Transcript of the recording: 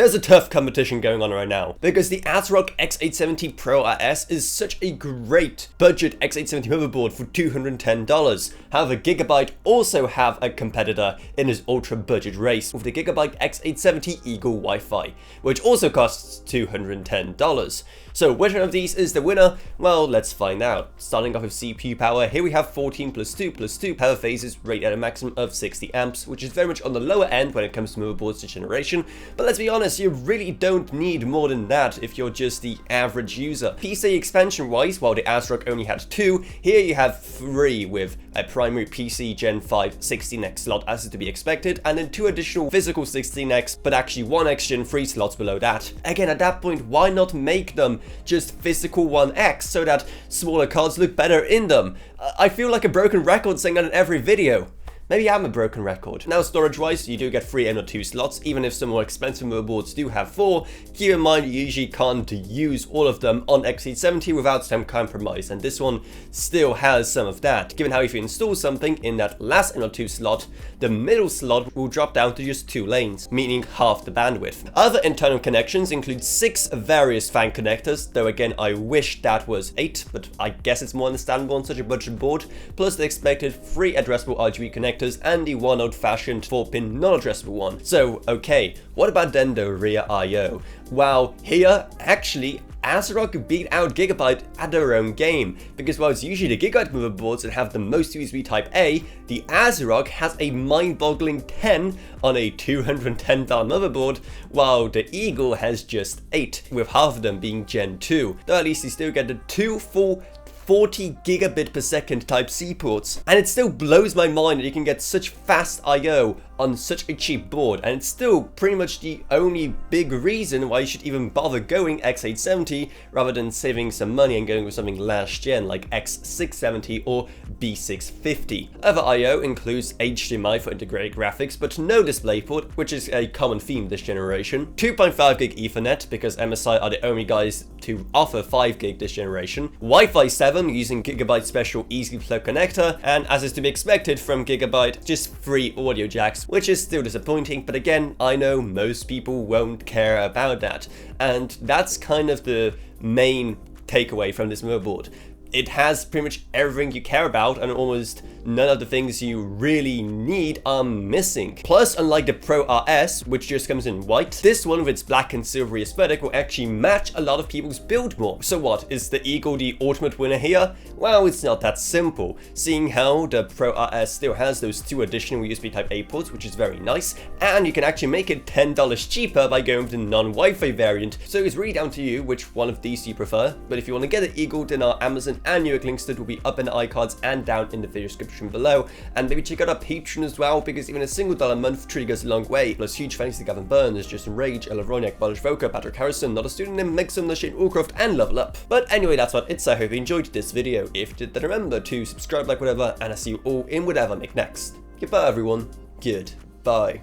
There's a tough competition going on right now, because the ASRock X870 Pro RS is such a great budget X870 motherboard for $210. However, Gigabyte also have a competitor in this ultra budget race with the Gigabyte X870 Eagle Wi-Fi, which also costs $210. So which one of these is the winner? Well, let's find out. Starting off with CPU power, here we have 14 plus 2 plus 2 power phases rated at a maximum of 60 amps, which is very much on the lower end when it comes to motherboards this generation, but let's be honest, you really don't need more than that if you're just the average user. PCIe expansion wise, while the ASRock only had 2, here you have 3 with a primary PCIe Gen 5 16x slot as is to be expected, and then 2 additional physical 16x, but actually 1x Gen 3 slots below that. Again, at that point, why not make them just physical 1x so that smaller cards look better in them? I feel like a broken record saying that in every video. Maybe I'm a broken record. Now, storage-wise, you do get 3 M.2 slots, even if some more expensive motherboards do have 4. Keep in mind, you usually can't use all of them on X870 without some compromise, and this one still has some of that. Given how if you install something in that last M.2 slot, the middle slot will drop down to just 2 lanes, meaning half the bandwidth. Other internal connections include 6 various fan connectors, though again, I wish that was 8, but I guess it's more understandable on such a budget board, plus the expected 3 addressable RGB connectors and the one old-fashioned 4-pin non-addressable one. So, okay, what about then the rear I/O? Well, here, actually, ASRock beat out Gigabyte at their own game, because while it's usually the Gigabyte motherboards that have the most USB Type-A, the ASRock has a mind-boggling 10 on a $210 motherboard, while the Eagle has just 8, with half of them being Gen 2, though at least you still get the 2 full 40 gigabit per second Type-C ports, and it still blows my mind that you can get such fast I/O on such a cheap board, and it's still pretty much the only big reason why you should even bother going X870 rather than saving some money and going with something last gen like X670 or B650. Other I/O includes HDMI for integrated graphics, but no DisplayPort, which is a common theme this generation, 2.5 gig Ethernet, because MSI are the only guys to offer 5 gig this generation, WiFi7 using Gigabyte special easy plug connector, and as is to be expected from Gigabyte, just 3 audio jacks, which is still disappointing, but again, I know most people won't care about that, and that's kind of the main takeaway from this motherboard. It has pretty much everything you care about, and almost none of the things you really need are missing. Plus, unlike the Pro RS, which just comes in white, this one with its black and silvery aesthetic will actually match a lot of people's build more. So what, is the Eagle the ultimate winner here? Well, it's not that simple, seeing how the Pro RS still has those 2 additional USB Type-A ports, which is very nice, and you can actually make it $10 cheaper by going with the non-Wi-Fi variant, so it's really down to you which one of these you prefer. But if you want to get the Eagle, then our Amazon and Newegg links to it will be up in the iCards and down in the video description below, and maybe check out our Patreon as well, because even a single $1 a month truly goes a long way. Plus huge thanks to Gavin Burns, Justin Rage, Ella Vroniak, Balish Voka, Patrick Harrison, Not a Student named Mixon, Shane Allcroft, and Level Up. But anyway, that's what it's. I hope you enjoyed this video. If you did, then remember to subscribe, like, whatever, and I'll see you all in whatever I make next. Goodbye everyone. Goodbye.